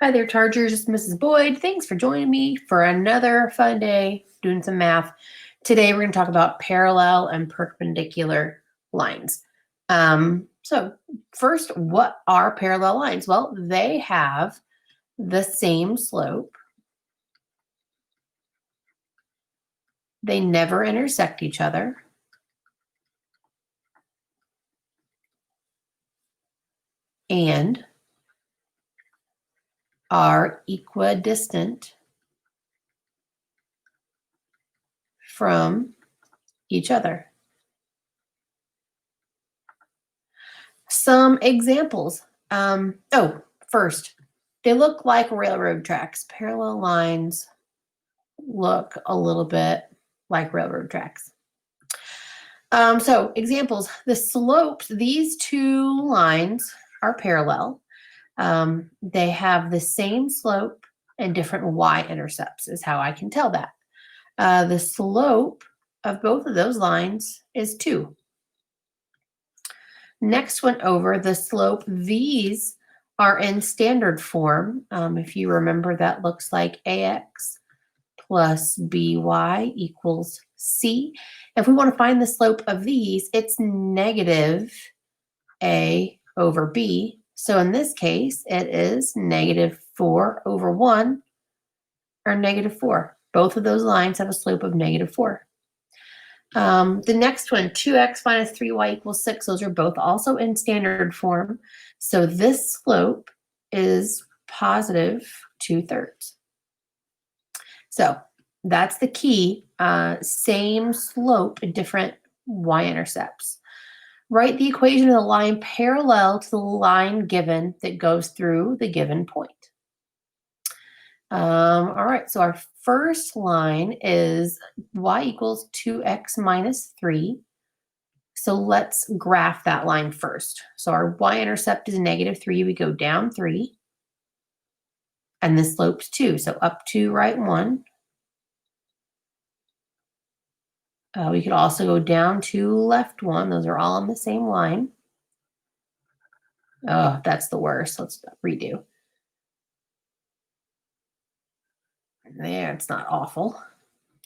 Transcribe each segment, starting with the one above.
Hi there, Chargers. It's Mrs. Boyd. Thanks for joining me for another fun day doing some math. Today, we're going to talk about parallel and perpendicular lines. So first, what are parallel lines? Well, they have the same slope. They never intersect each other. And are equidistant from each other. Some examples. First, they look like railroad tracks. Parallel lines look a little bit like railroad tracks. So examples, the slopes, these two lines are parallel. They have the same slope and different y-intercepts is how I can tell that. The slope of both of those lines is 2. Next one over, the slope, these are in standard form. If you remember, that looks like ax plus by equals c. If we want to find the slope of these, it's negative a over b. So in this case, it is -4/1 or -4. Both of those lines have a slope of -4. The next one, 2x minus 3y equals 6. Those are both also in standard form. So this slope is positive 2/3. So that's the key. Same slope, different y-intercepts. Write the equation of the line parallel to the line given that goes through the given point. All right, so our first line is y equals 2x minus 3. So let's graph that line first. So our y-intercept is -3. We go down 3. And the slope's 2. So up 2, right 1. We could also go down 2, left 1. Those are all on the same line. Oh, that's the worst. Let's redo. There, it's not awful.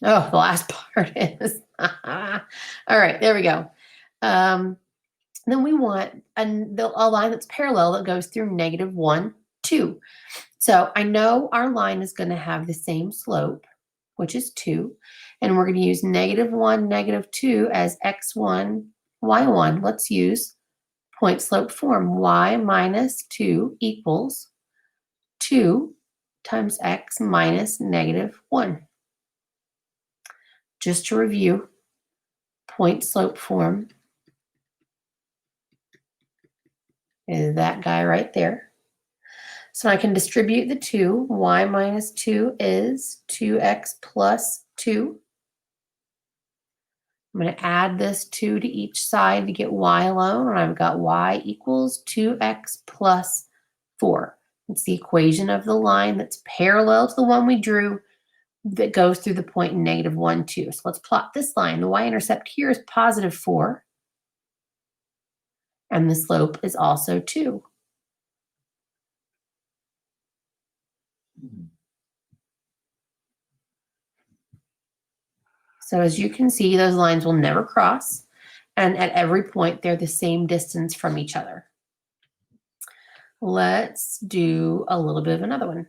Oh, the last part is. All right, there we go. Then we want a line that's parallel that goes through -1, 2. So I know our line is going to have the same slope, which is 2. And we're going to use -1, -2 as x1, y1. Let's use point slope form. Y minus 2 equals 2 times x minus -1. Just to review, point slope form is that guy right there. So I can distribute the 2. Y minus 2 is 2x plus 2. I'm going to add this 2 to each side to get y alone, and I've got y equals 2x plus 4. It's the equation of the line that's parallel to the one we drew that goes through the point in -1, 2. So let's plot this line. The y-intercept here is +4, and the slope is also 2. So as you can see, those lines will never cross, and at every point, they're the same distance from each other. Let's do a little bit of another one.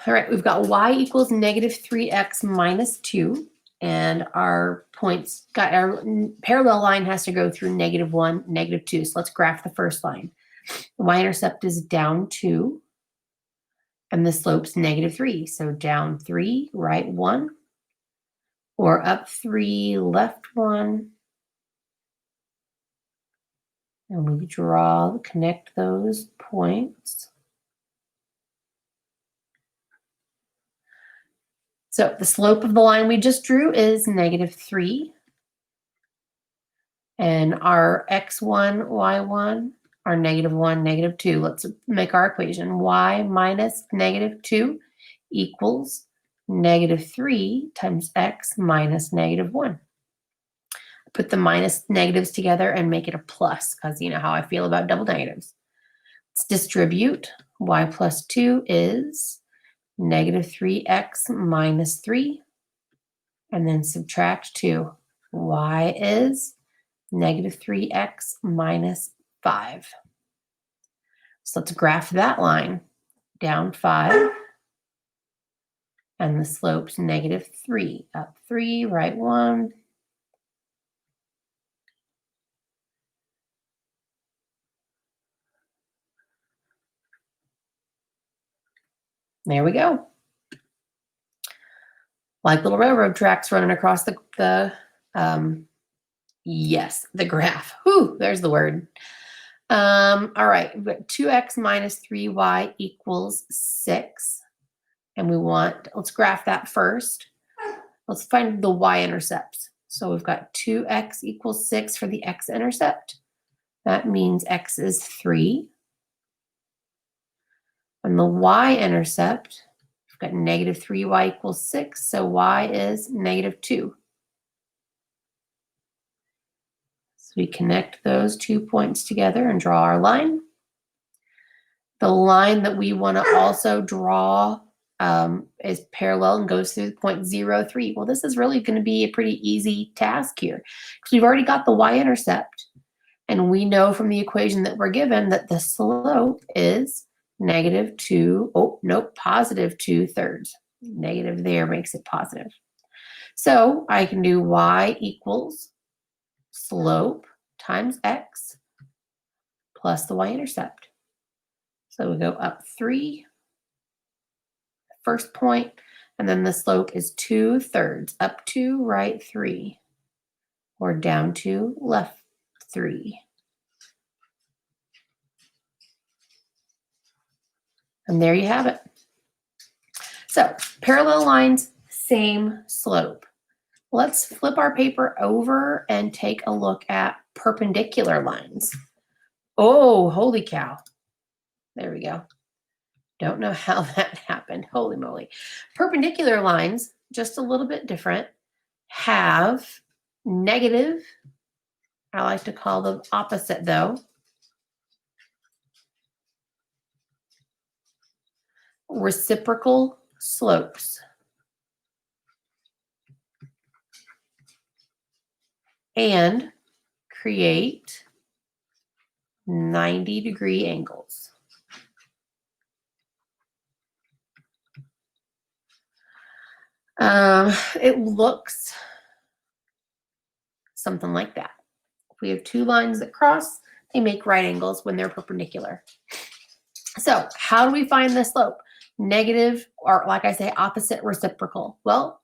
All right, we've got y equals -3x minus 2, and our points got our parallel line has to go through -1, -2. So let's graph the first line. The y-intercept is down 2, and the slope's -3. So down 3, right 1, or up 3, left 1. And we connect those points. So the slope of the line we just drew is -3. And our x1, y1 are -1, -2. Let's make our equation. Y minus -2 equals -3 times x minus -1. Put the minus negatives together and make it a plus, because you know how I feel about double negatives. Let's distribute. Y plus 2 is negative 3x minus 3. And then subtract 2. Y is negative 3x minus 5. So let's graph that line. Down 5. And the slope's negative 3. Up 3, right 1. There we go. Like little railroad tracks running across the graph. Whew, there's the word. All right, we've got 2x minus 3y equals 6. And we want, let's graph that first. Let's find the y-intercepts. So we've got 2x equals 6 for the x-intercept. That means x is 3. And the y-intercept, we've got negative 3y equals 6, so y is negative 2. So we connect those 2 points together and draw our line. The line that we want to also draw is parallel and goes through the point 0, 3. Well, this is really going to be a pretty easy task here because we've already got the y-intercept. And we know from the equation that we're given that the slope is negative 2, positive 2/3. Negative there makes it positive. So I can do y equals slope times x plus the y-intercept. So we go up 3, first point, and then the slope is 2/3, up 2, right 3, or down 2, left 3. And there you have it. So parallel lines, same slope. Let's flip our paper over and take a look at perpendicular lines. Oh, holy cow. There we go. Don't know how that happened. Holy moly. Perpendicular lines, just a little bit different, have negative, I like to call them opposite though, reciprocal slopes. And create 90-degree angles. It looks something like that. If we have two lines that cross, they make right angles when they're perpendicular. So how do we find the slope? Negative, or like I say, opposite reciprocal. Well,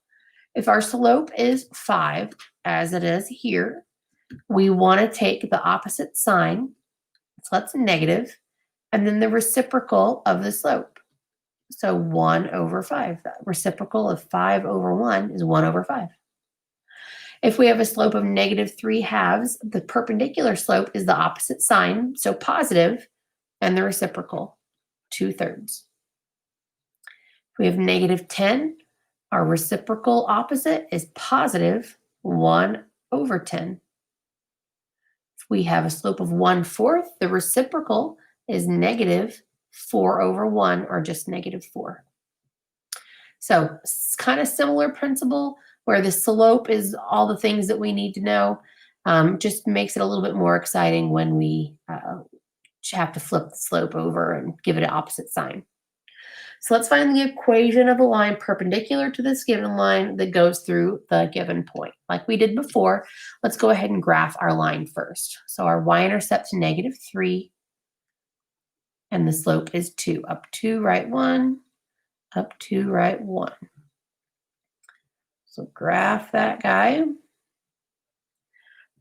if our slope is 5, as it is here, we want to take the opposite sign, so that's negative, and then the reciprocal of the slope. So 1 over 5. The reciprocal of 5 over 1 is 1 over 5. If we have a slope of negative 3/2, the perpendicular slope is the opposite sign, so positive, and the reciprocal, 2/3. If we have negative 10, our reciprocal opposite is positive 1 over 10. If we have a slope of 1/4, the reciprocal is negative 4 over 1, or just negative 4. So it's kind of similar principle where the slope is all the things that we need to know. Just makes it a little bit more exciting when we have to flip the slope over and give it an opposite sign. So let's find the equation of a line perpendicular to this given line that goes through the given point. Like we did before, let's go ahead and graph our line first. So our y-intercept's negative 3, and the slope is 2. Up 2, right 1, up 2, right 1. So graph that guy.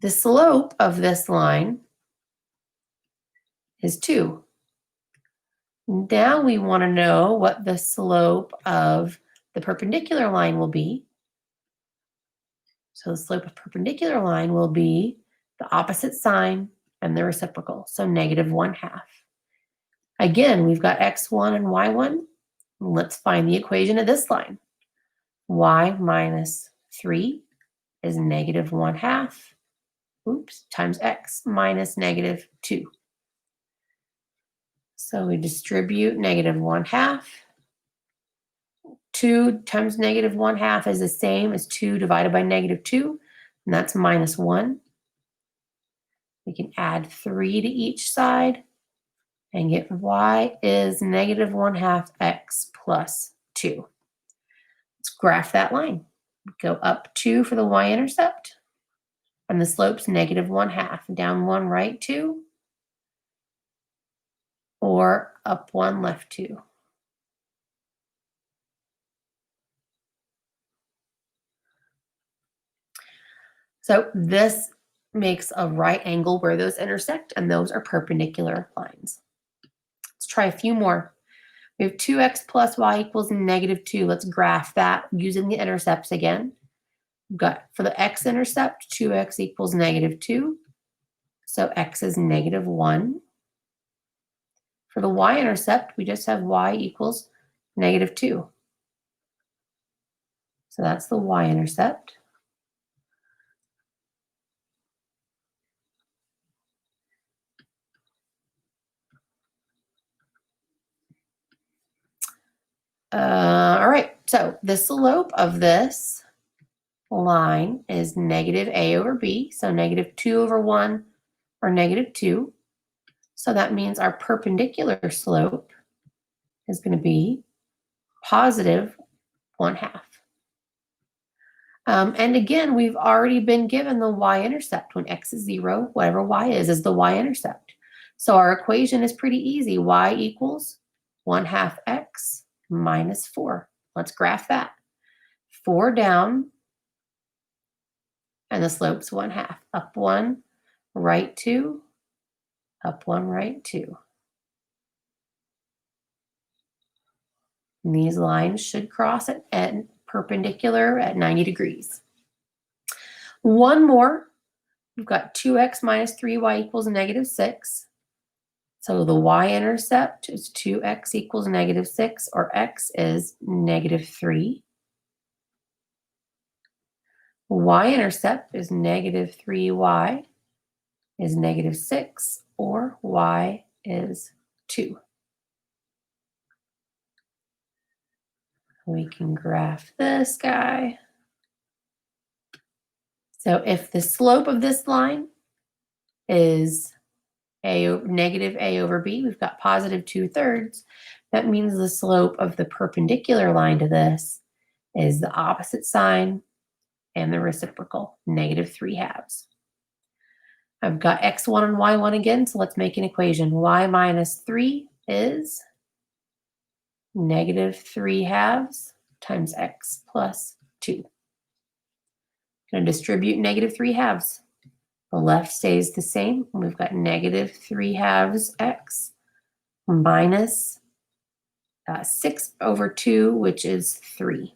The slope of this line is 2. Now we want to know what the slope of the perpendicular line will be. So the slope of perpendicular line will be the opposite sign and the reciprocal, so negative 1/2. Again, we've got x1 and y1. Let's find the equation of this line. Y minus 3 is negative 1/2. times x minus -2. So we distribute -1/2. 2 times -1/2 is the same as 2 divided by -2, and that's -1. We can add 3 to each side and get y is -1/2 x plus 2. Let's graph that line. Go up 2 for the y-intercept, and the slope's -1/2. Down 1, right 2, or up 1, left 2. So this makes a right angle where those intersect, and those are perpendicular lines. Let's try a few more. We have 2x plus y equals -2. Let's graph that using the intercepts again. We've got for the x-intercept, 2x equals -2. So x is -1. For the y-intercept, we just have y equals -2. So that's the y-intercept. All right, so the slope of this line is -a/b, so -2/1 or -2. So that means our perpendicular slope is going to be +1/2. And again, we've already been given the y-intercept. When x is 0, whatever y is the y-intercept. So our equation is pretty easy. Y equals 1/2 x minus 4. Let's graph that. 4 down, and the slope's 1/2. Up 1, right 2, up 1, right 2. And these lines should cross at perpendicular at 90 degrees. One more. We've got 2x minus 3y equals -6. So the y-intercept is 2x equals -6, or x is -3. Y-intercept is -3y is -6, or y is 2. We can graph this guy. So if the slope of this line is -a/b, we've got +2/3. That means the slope of the perpendicular line to this is the opposite sign and the reciprocal, -3/2. I've got x1 and y1 again, so let's make an equation. Y minus 3 is -3/2 times x plus 2. Going to distribute -3/2. The left stays the same. We've got -3/2 x minus 6/2, which is 3.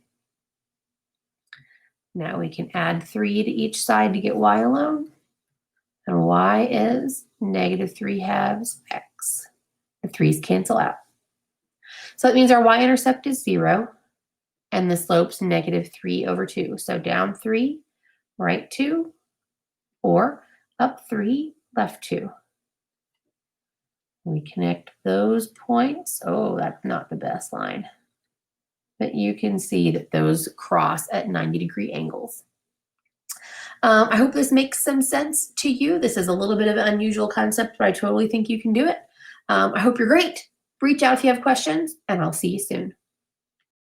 Now we can add 3 to each side to get y alone. And y is -3/2 x. The 3's cancel out. So that means our y-intercept is 0, and the slope's -3/2. So down 3, right 2, or up 3, left 2. We connect those points. Oh, that's not the best line. But you can see that those cross at 90-degree angles. I hope this makes some sense to you. This is a little bit of an unusual concept, but I totally think you can do it. I hope you're great. Reach out if you have questions, and I'll see you soon.